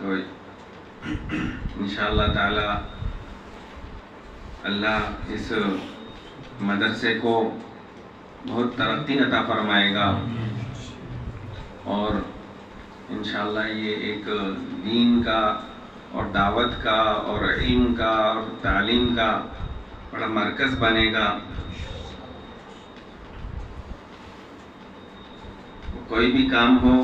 تو انشاءاللہ تعالی اللہ اس مدرسے کو بہت ترقی عطا فرمائے گا، اور انشاءاللہ یہ ایک دین کا اور دعوت کا اور علم کا اور تعلیم کا بڑا مرکز بنے گا۔ کوئی بھی کام ہو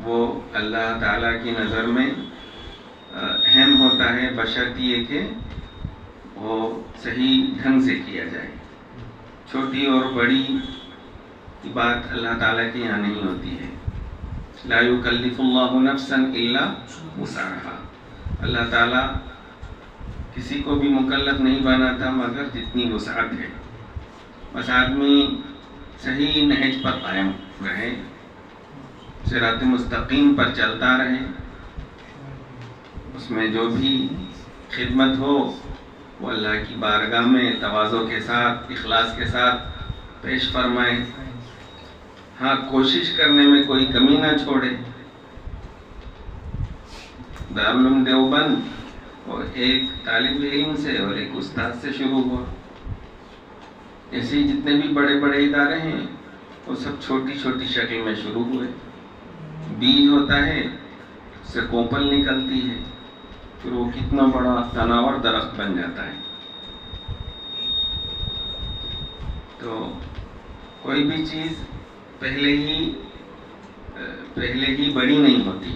وہ اللہ تعالیٰ کی نظر میں اہم ہوتا ہے، بشرط یہ کہ وہ صحیح ڈھنگ سے کیا جائے۔ چھوٹی اور بڑی کی بات اللہ تعالیٰ کے یہاں نہیں ہوتی ہے۔ لا یکلف اللہ نفسا الا وسعها، اللہ تعالیٰ کسی کو بھی مکلف نہیں بناتا مگر جتنی وسعت ہے۔ بس آدمی صحیح نہج پر قائم رہے، صراط مستقیم پر چلتا رہے، اس میں جو بھی خدمت ہو وہ اللہ کی بارگاہ میں تواضع کے ساتھ، اخلاص کے ساتھ پیش فرمائے۔ ہاں، کوشش کرنے میں کوئی کمی نہ چھوڑے۔ دارالعلوم دیوبند اور ایک طالب علم سے اور ایک استاد سے شروع ہوا۔ ایسے ہی جتنے بھی بڑے بڑے ادارے ہیں وہ سب چھوٹی چھوٹی شکل میں شروع ہوئے۔ بیج ہوتا ہے، اس سے کوپل نکلتی ہے، پھر وہ کتنا بڑا تناور درخت بن جاتا ہے۔ تو کوئی بھی چیز پہلے ہی بڑی نہیں ہوتی،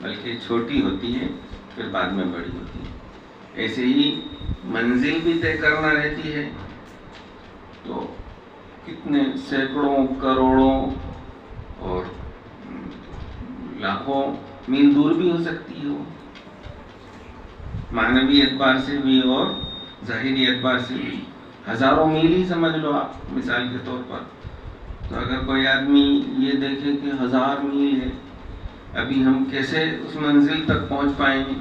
بلکہ چھوٹی ہوتی ہے پھر بعد میں بڑی ہوتی ہے۔ ایسے ہی منزل بھی طے کرنا رہتی ہے تو کتنے سینکڑوں، کروڑوں اور لاکھوں میل دور بھی ہو سکتی ہے، وہ معنوی اعتبار سے بھی اور ظاہری اعتبار سے بھی ہزاروں میل ہی سمجھ لو آپ مثال کے طور پر۔ تو اگر کوئی آدمی یہ دیکھے کہ 1000 میل ہے، ابھی ہم کیسے اس منزل تک پہنچ پائیں گے،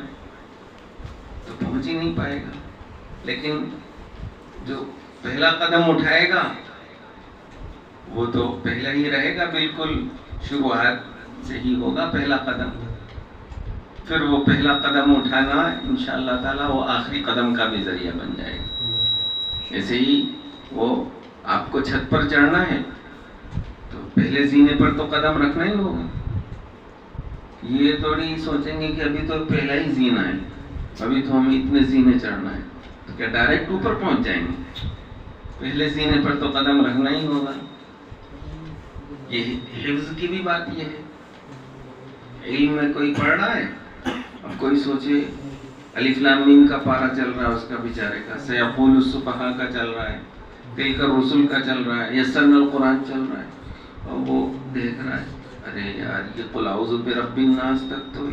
تو پہنچ ہی نہیں پائے گا۔ لیکن جو پہلا قدم اٹھائے گا وہ تو پہلا ہی رہے گا، بالکل شروعات سے ہی ہوگا پہلا قدم، پھر وہ پہلا قدم اٹھانا انشاءاللہ تعالی وہ آخری قدم کا بھی ذریعہ بن جائے گا۔ ایسے ہی وہ آپ کو چھت پر چڑھنا ہے تو پہلے زینے پر تو قدم رکھنا ہی ہوگا۔ یہ تھوڑی سوچیں گے کہ ابھی تو پہلا ہی زینہ ہے، ابھی تو ہمیں اتنے زینے چڑھنا ہے، تو کیا ڈائریکٹ اوپر پہنچ جائیں گے؟ پہلے زینے پر تو قدم رکھنا ہی ہوگا۔ یہ حفظ کی بھی بات یہ ہے۔ علم میں کوئی پڑھ رہا ہے، اب کوئی سوچے الف لام میم کا پارہ چل رہا ہے اس کا بیچارے کا، سیقول السفہاء کا چل رہا ہے، تلک الرسل کا چل رہا ہے، یسرنا القرآن چل رہا ہے، اور وہ دیکھ رہا ہے ارے یار یہ قل اعوذ برب الناس تک تو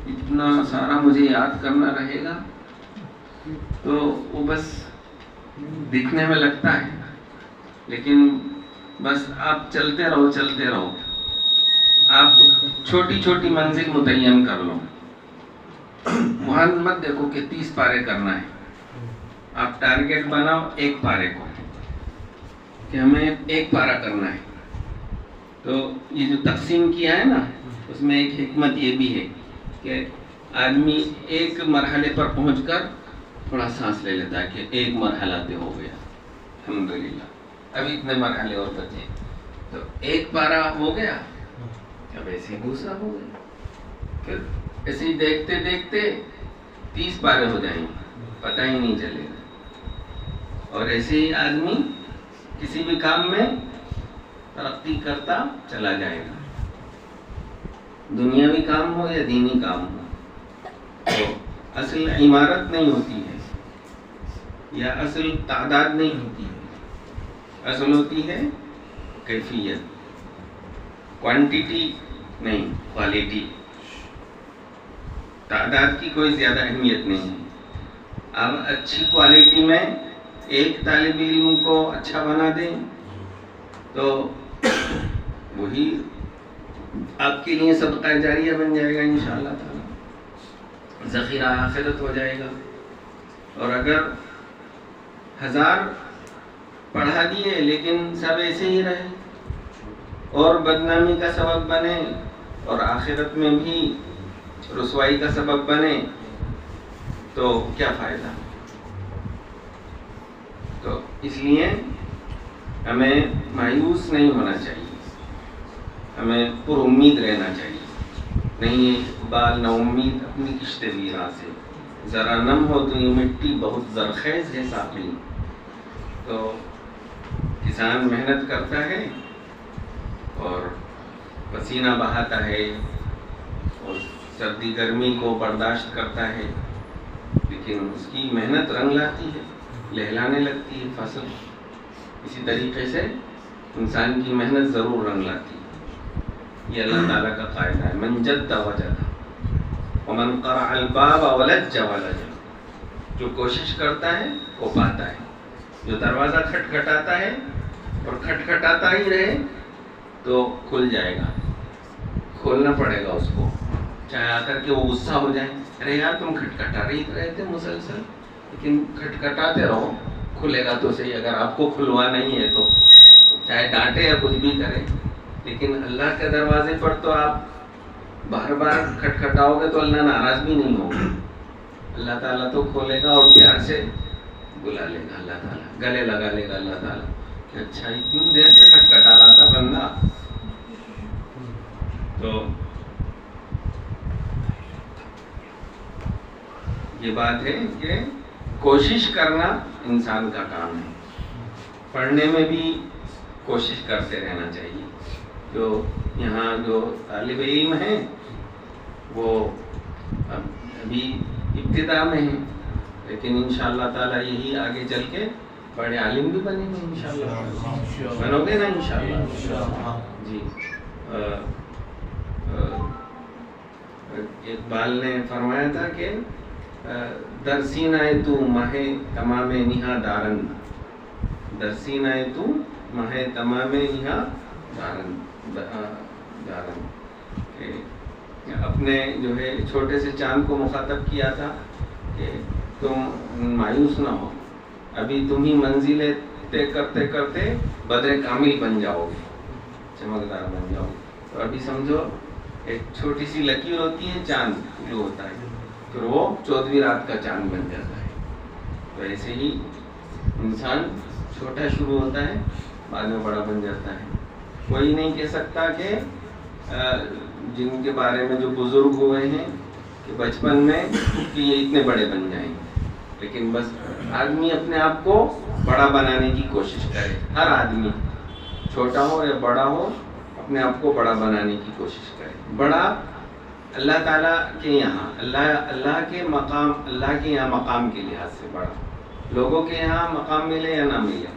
اتنا سارا مجھے یاد کرنا رہے گا، تو وہ بس دکھنے میں لگتا ہے، لیکن بس آپ چلتے رہو، آپ چھوٹی چھوٹی منزل متعین کر لو۔ وہاں مت دیکھو کہ 30 پارے کرنا ہے، آپ ٹارگیٹ بناؤ 1 پارے کو، کہ ہمیں 1 پارہ کرنا ہے۔ تو یہ جو تقسیم کیا ہے نا، اس میں ایک حکمت یہ بھی ہے کہ آدمی ایک مرحلے پر پہنچ کر تھوڑا سانس لے لیتا ہے کہ 1 مرحلہ طے ہو گیا، الحمدللہ، ابھی اتنے مرحلے اور بچے، تو 1 پارہ ہو گیا، اب ایسے دوسرا ہو گیا، پھر ایسے ہی دیکھتے دیکھتے 30 پارے ہو جائیں گے، پتہ ہی نہیں چلے گا۔ اور ایسے ہی آدمی کسی بھی کام میں ترقی کرتا چلا جائے گا، دنیاوی کام ہو یا دینی کام ہو۔ تو اصل عمارت نہیں ہوتی ہے یا اصل تعداد نہیں ہوتی ہے، اصل ہوتی ہے کیفیت، کوانٹیٹی نہیں، کوالٹی۔ تعداد کی کوئی زیادہ اہمیت نہیں ہے۔ اب اچھی کوالٹی میں ایک طالب علم کو اچھا بنا دیں تو وہی آپ کے لیے صدقہ جاریہ بن جائے گا انشاءاللہ تعالی، ذخیرہ آخرت ہو جائے گا۔ اور اگر 1000 پڑھا دیے لیکن سب ایسے ہی رہے اور بدنامی کا سبب بنے اور آخرت میں بھی رسوائی کا سبب بنے تو کیا فائدہ؟ تو اس لیے ہمیں مایوس نہیں ہونا چاہیے، ہمیں پر امید رہنا چاہیے۔ نہیں اقبال نہ امید اپنی کشت ویراں سے، ذرا نم ہو تو یہ مٹی بہت زرخیز ہے ساقی۔ تو کسان محنت کرتا ہے اور پسینہ بہاتا ہے اور سردی گرمی کو برداشت کرتا ہے، لیکن اس کی محنت رنگ لاتی ہے، لہلانے لگتی ہے فصل۔ اسی طریقے سے انسان کی محنت ضرور رنگ لاتی ہے۔ یہ اللہ تعالیٰ کا قاعدہ ہے، من جد وجد ومن قرع الباب ولج ولج۔ جو کوشش کرتا ہے وہ پاتا ہے، جو دروازہ کھٹکھٹاتا ہے اور کھٹکھٹاتا ہی رہے تو کھل جائے گا، کھولنا پڑے گا اس کو، چاہے آ کر کے وہ غصہ ہو جائے، ارے یار تم کھٹکھٹا رہے تھے مسلسل، لیکن کھٹکھٹاتے رہو، کھلے گا تو صحیح۔ اگر آپ کو کھلوا نہیں ہے تو چاہے ڈانٹے یا کچھ بھی کرے، لیکن اللہ کے دروازے پر تو آپ بار بار کھٹکھٹاؤ گے تو اللہ ناراض بھی نہیں ہوگا، اللہ تعالیٰ تو کھولے گا اور پیار سے بلا لے گا، اللہ تعالیٰ گلے لگا لے گا اللہ تعالیٰ کہ اچھا اتنی دیر سے کھٹکھٹا رہا تھا بندہ۔ تو یہ بات ہے کہ کوشش کرنا انسان کا کام ہے، پڑھنے میں بھی کوشش کرتے رہنا چاہیے۔ جو یہاں جو طالب علم ہیں وہ ابھی ابتدا میں ہیں، لیکن انشاءاللہ تعالیٰ یہی آگے چل کے بڑے عالم بھی بنیں گے انشاءاللہ، بنو گے نا انشاءاللہ؟ جی اقبال نے فرمایا تھا کہ در سینہ تو ماہ تمام نہا دارن، در سینہ تو ماہ تمام نہا دارن، اپنے جو ہے چھوٹے سے چاند کو مخاطب کیا تھا کہ تم مایوس نہ ہو، ابھی تم ہی منزلیں طے کرتے کرتے بدر کامل بن جاؤ گے، چمکدار بن جاؤ گے۔ تو ابھی سمجھو ایک چھوٹی سی لکیر ہوتی ہے، چاند جو ہوتا ہے، پھر وہ 14ویں رات کا چاند بن جاتا ہے۔ تو ایسے ہی انسان چھوٹا شروع ہوتا ہے، بعد میں بڑا بن جاتا ہے۔ کوئی نہیں کہہ سکتا کہ جن کے بارے میں جو بزرگ ہوئے ہیں کہ بچپن میں کہ یہ اتنے بڑے بن جائیں، لیکن بس آدمی اپنے آپ کو بڑا بنانے کی کوشش کرے، ہر آدمی چھوٹا ہو یا بڑا ہو اپنے آپ کو بڑا بنانے کی کوشش کرے۔ بڑا اللہ تعالیٰ کے یہاں، اللہ کے یہاں مقام کے لحاظ سے بڑا، لوگوں کے یہاں مقام ملے یا نہ ملے،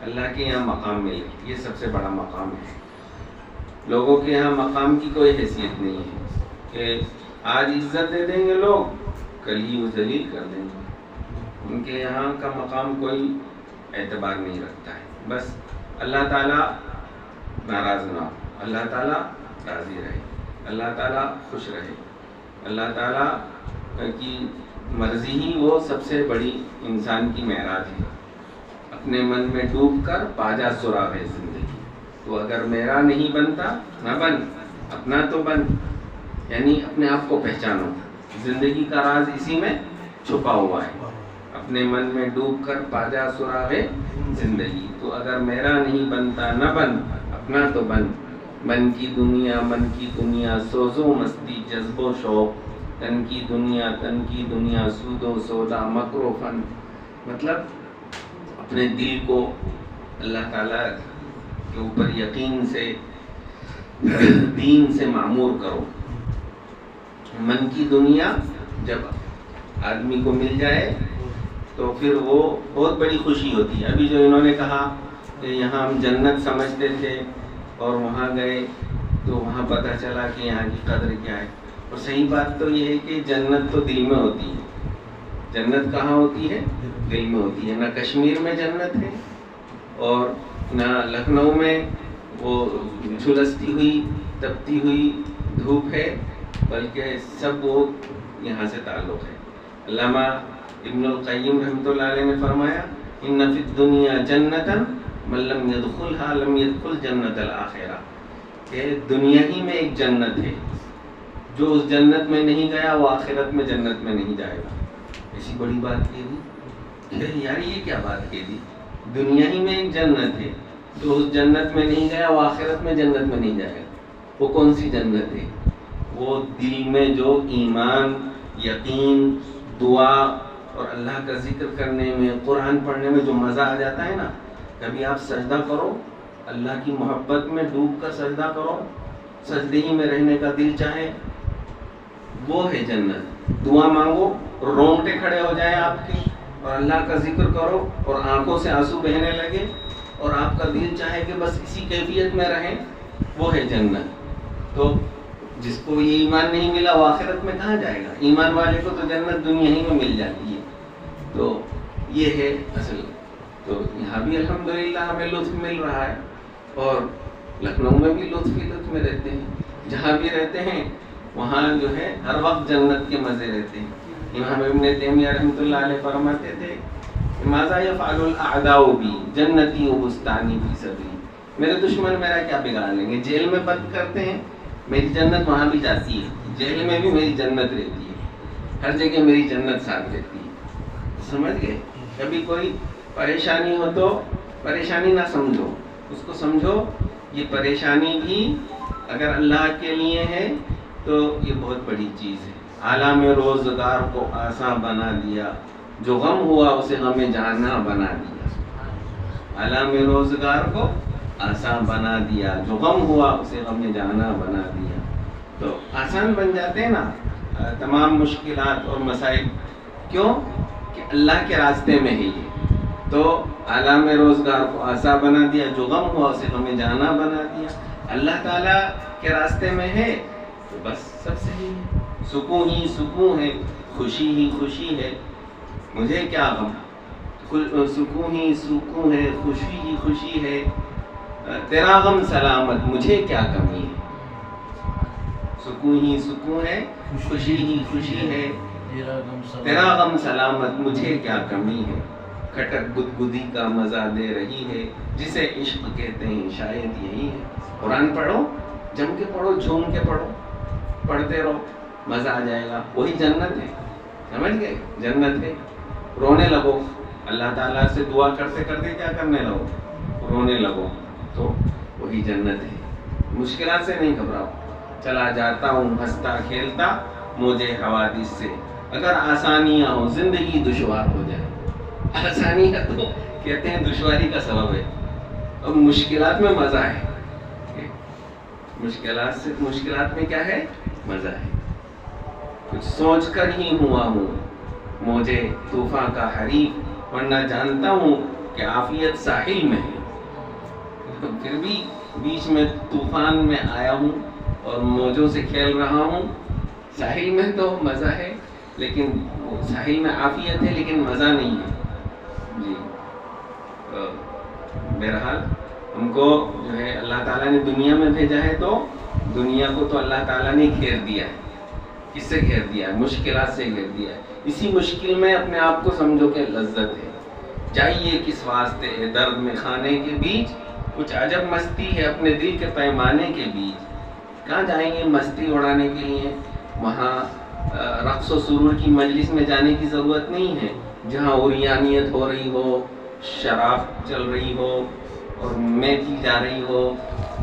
اللہ کے یہاں مقام ملے، یہ سب سے بڑا مقام ہے۔ لوگوں کے یہاں مقام کی کوئی حیثیت نہیں ہے کہ آج عزت دے دیں گے لوگ، کل ہی وہ ذلیل کر دیں گے، ان کے یہاں کا مقام کوئی اعتبار نہیں رکھتا ہے۔ بس اللہ تعالیٰ ناراض نہ ہو، اللہ تعالیٰ راضی رہے، اللہ تعالیٰ خوش رہے، اللہ تعالیٰ کی مرضی ہی وہ سب سے بڑی انسان کی معراج ہے۔ اپنے من میں ڈوب کر پاجا سراغ زندگی، تو اگر میرا نہیں بنتا نہ بن، اپنا تو بن، یعنی اپنے آپ کو پہچانو۔ زندگی کا راز اسی میں چھپا ہوا ہے، اپنے من میں ڈوب کر پاجا سراغ زندگی، تو اگر میرا نہیں بنتا نہ بن، اپنا تو بن۔ من کی دنیا سوز و مستی جذب و شوق، تن کی دنیا سود و سودا مکر و فن۔ مطلب اپنے دل کو اللہ تعالیٰ کے اوپر یقین سے، دین سے معمور کرو۔ من کی دنیا جب آدمی کو مل جائے تو پھر وہ بہت بڑی خوشی ہوتی ہے۔ ابھی جو انہوں نے کہا کہ یہاں ہم جنت سمجھتے تھے اور وہاں گئے تو وہاں پتہ چلا کہ یہاں کی قدر کیا ہے، اور صحیح بات تو یہ ہے کہ جنت تو دل میں ہوتی ہے۔ جنت کہاں ہوتی ہے؟ دل میں ہوتی ہے۔ نہ کشمیر میں جنت ہے اور نہ لکھنؤ میں وہ جھلستی ہوئی تپتی ہوئی دھوپ ہے، بلکہ سب وہ یہاں سے تعلق ہے۔ علامہ ابن القیم رحمۃ اللہ علیہ نے فرمایا ان فی الدنیا جنتا من لم يدخلها لم يدخل جنت الاخرہ، کہ دنیا ہی میں ایک جنت ہے، جو اس جنت میں نہیں گیا وہ آخرت میں جنت میں نہیں جائے گا. ایسی بڑی بات کہہ دی کہ یار یہ کیا بات کہہ دی، دنیا ہی میں ایک جنت ہے، جو اس جنت میں نہیں گیا وہ آخرت میں جنت میں نہیں جائے گا. وہ کون سی جنت ہے؟ وہ دل میں جو ایمان، یقین، دعا اور اللہ کا ذکر کرنے میں، قرآن پڑھنے میں جو مزہ آ جاتا ہے نا. کبھی آپ سجدہ کرو، اللہ کی محبت میں ڈوب کر سجدہ کرو، سجدے ہی میں رہنے کا دل چاہے، وہ ہے جنت. دعا مانگو، رونگٹے کھڑے ہو جائیں آپ کے، اور اللہ کا ذکر کرو اور آنکھوں سے آنسو بہنے لگے اور آپ کا دل چاہے کہ بس اسی کیفیت میں رہیں، وہ ہے جنت. تو جس کو یہ ایمان نہیں ملا وہ آخرت میں کہاں جائے گا؟ ایمان والے کو تو جنت دنیا ہی میں مل جاتی ہے. تو یہ ہے اصل. تو یہاں بھی الحمدللہ ہمیں لطف مل رہا ہے، اور لکھنؤ میں بھی لطف ہی لطف میں رہتے ہیں. جہاں بھی رہتے ہیں وہاں جو ہے ہر وقت جنت کے مزے رہتے ہیں. امام ابن تیمیہ رحمۃ اللہ علیہ فرماتے تھے ماذا یفعل الاعداء بی جنتی و بستانی فی صدری. میرے دشمن میرا کیا بگاڑ لیں گے؟ جیل میں بند کرتے ہیں، میری جنت وہاں بھی جاتی ہے، جیل میں بھی میری جنت رہتی ہے، ہر جگہ میری جنت ساتھ رہتی ہے. سمجھ گئے؟ کبھی کوئی پریشانی ہو تو پریشانی نہ سمجھو، اس کو سمجھو یہ پریشانی بھی اگر اللہ کے لیے ہے تو یہ بہت بڑی چیز ہے. عالم روزگار کو آسان بنا دیا، جو غم ہوا اسے غم جانا بنا دیا. عالم روزگار کو آسان بنا دیا، جو غم ہوا اسے غم جانا بنا دیا. تو آسان بن جاتے ہیں نا تمام مشکلات اور مسائل. کیوں؟ کہ اللہ کے راستے میں ہے یہ. تو عالم روزگار کو آسان بنا دیا، جو غم ہوا اسے غم جانا بنا دیا. اللہ تعالیٰ کے راستے میں ہے تو بس سب صحیح ہے. سکون ہی سکون ہے، خوشی ہی خوشی ہے، مجھے کیا غم. سکون ہی سکون ہے، خوشی ہی خوشی ہے، تیرا غم سلامت مجھے کیا کمی ہے. سکون ہی سکون ہے، خوشی ہی خوشی ہے، تیرا غم سلامت مجھے کیا کمی ہے. کھٹک گدگدی کا مزہ دے رہی ہے، جسے عشق کہتے ہیں شاید یہی ہے. قرآن پڑھو، جم کے پڑھو، جھوم کے پڑھو، پڑھتے رہو، مزہ آ جائے گا. وہی جنت ہے. سمجھ گئے؟ جنت ہے. رونے لگو، اللہ تعالیٰ سے دعا کرتے کرتے کیا کرنے لگو؟ رونے لگو. تو وہی جنت ہے. مشکلات سے نہیں گھبراؤ. چلا جاتا ہوں ہنستا کھیلتا موجے حوادث سے. اگر آسانیاں ہوں زندگی دشوار ہو جائے. آسانیاں تو کہتے ہیں دشواری کا سبب ہے، اور مشکلات میں مزہ ہے. مشکلات میں کیا ہے؟ مزہ ہے. کچھ سوچ کر ہی ہوا ہوں موجے طوفان کا حریف، ورنہ جانتا ہوں کہ عافیت ساحل میں ہے. پھر بھی بیچ میں طوفان میں آیا ہوں اور موجوں سے کھیل رہا ہوں. ساحل میں تو مزہ ہے، لیکن ساحل میں عافیت ہے لیکن مزہ نہیں ہے. جی بہرحال ہم کو جو ہے اللہ تعالیٰ نے دنیا میں بھیجا ہے، تو دنیا کو تو اللہ تعالیٰ نے گھیر دیا ہے. کس سے گھیر دیا ہے؟ مشکلات سے گھیر دیا ہے. اسی مشکل میں اپنے آپ کو سمجھو کہ لذت ہے. جائیے کس واسطے ہے درد میں کھانے کے بیچ، کچھ عجب مستی ہے اپنے دل کے پیمانے کے بیچ. کہاں جائیں گے مستی اڑانے کے لیے؟ وہاں رقص و سرور کی مجلس میں جانے کی ضرورت نہیں ہے. جہاں عریانیت ہو رہی ہو، شراب چل رہی ہو اور میں پی جا رہی ہو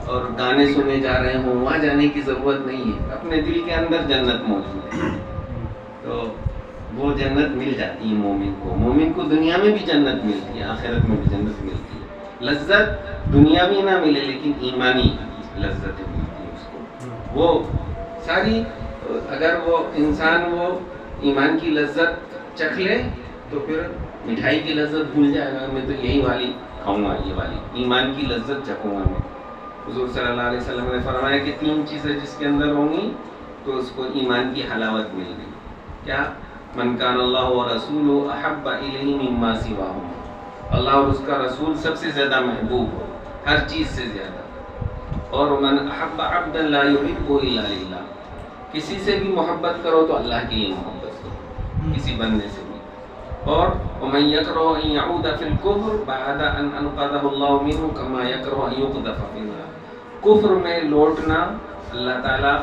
اور گانے سنے جا رہے ہوں، وہاں جانے کی ضرورت نہیں ہے. اپنے دل کے اندر جنت موجود ہے. تو وہ جنت مل جاتی ہے مومن کو. مومن کو دنیا میں بھی جنت ملتی ہے، آخرت میں بھی جنت ملتی ہے. لذت دنیا بھی نہ ملے لیکن ایمانی لذت ملتی ہے اس کو. وہ ساری اگر وہ انسان وہ ایمان کی لذت چکھ لے تو پھر مٹھائی کی لذت بھول جائے گا. میں تو یہی والی کھاؤں گا، یہ والی ایمان کی لذت چکھوں گا میں. حضور صلی اللہ علیہ وسلم نے فرمایا کہ 3 چیزیں جس کے اندر ہوں گی تو اس کو ایمان کی حلاوت مل گئی. کیا؟ من کان اللہ و رسول احب الیہ مما سواہما. اللہ اور اس کا رسول سب سے زیادہ محبوب ہو، ہر چیز سے زیادہ. اور من احب عبدا لا یحب الا للہ. کسی سے بھی محبت کرو تو اللہ کے لیے محبت کرو، کسی بندے سے بھی. اور ومن یکرہ ان یعود فی الکفر بعد ان انقذہ اللہ منہ کما یکرہ ان یقذف فی النار. کفر میں لوٹنا، اللہ تعالیٰ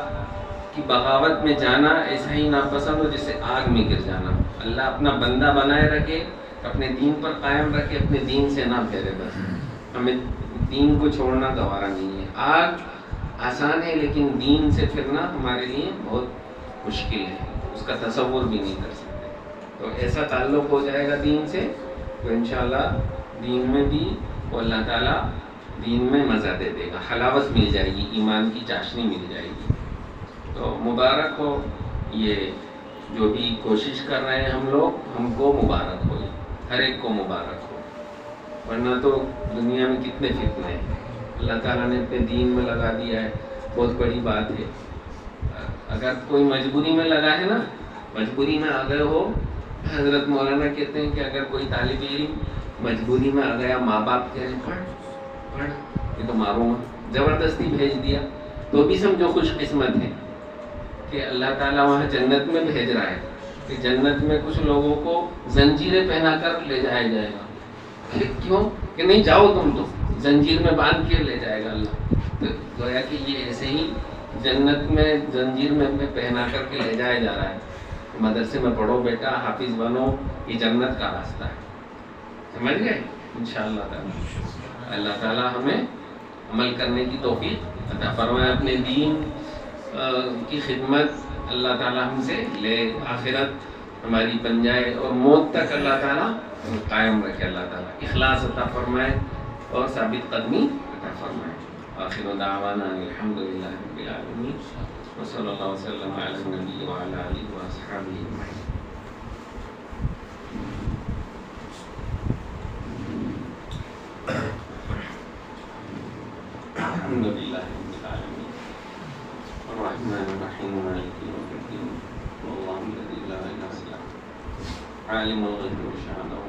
کی بغاوت میں جانا ایسا ہی ناپسند ہو جیسے آگ میں گر جانا. اللہ اپنا بندہ بنائے رکھے، اپنے دین پر قائم رکھے، اپنے دین سے نہ پھیرے. بس ہمیں دین کو چھوڑنا گوارا نہیں ہے. آگ آسان ہے لیکن دین سے پھرنا ہمارے لیے بہت مشکل ہے، اس کا تصور بھی نہیں کر سکتے. تو ایسا تعلق ہو جائے گا دین سے تو انشاءاللہ دین میں بھی وہ اللہ تعالیٰ دین میں مزہ دے دے گا، حلاوت مل جائے گی، ایمان کی چاشنی مل جائے گی. تو مبارک ہو یہ جو بھی کوشش کر رہے ہیں ہم لوگ، ہم کو مبارک ہو، ہر ایک کو مبارک ہو. ورنہ تو دنیا میں کتنے فتنے ہیں، اللہ تعالیٰ نے اپنے دین میں لگا دیا ہے، بہت بڑی بات ہے. اگر کوئی مجبوری میں لگا ہے نا، مجبوری میں آ گئے ہو، حضرت مولانا کہتے ہیں کہ اگر کوئی طالب علم مجبوری میں آ گیا، ماں باپ کہہ رہے ہیں پڑھ یہ تو ماروں گا، زبردستی بھیج دیا، تو بھی سمجھو خوش قسمت ہے کہ اللہ تعالیٰ وہاں جنت میں بھیج رہا ہے کہ جنت میں کچھ لوگوں کو زنجیریں پہنا کر لے جایا جائے گا. کیوں کہ نہیں جاؤ تم، تو زنجیر میں باندھ کے لے جائے گا اللہ. تو گویا کہ یہ ایسے ہی جنت میں زنجیر میں پہنا کر کے لے جایا جا رہا ہے. مدرسے میں پڑھو بیٹا، حافظ بنو، یہ جنت کا راستہ ہے. سمجھ گئے؟ انشاءاللہ تعالیٰ اللہ تعالیٰ ہمیں عمل کرنے کی توفیق عطا فرمائے. اپنے دین کی خدمت اللہ تعالیٰ ہم سے لے، آخرت ہماری بن جائے اور موت تک اللہ تعالیٰ قائم رکھے. اللہ تعالیٰ اخلاص عطا فرمائے اور ثابت قدمی عطا فرمائے. آخر دعوانا الحمدللہ رب العالمین وصلی اللہ وسلم علی النبی وعلی آلہ واصحابہ اجمعین. الحمدللہ رب العالمین الرحمن الرحیم مالک یوم الدین واللہ الذی لا الہ الا هو عالم الغیب والشہادہ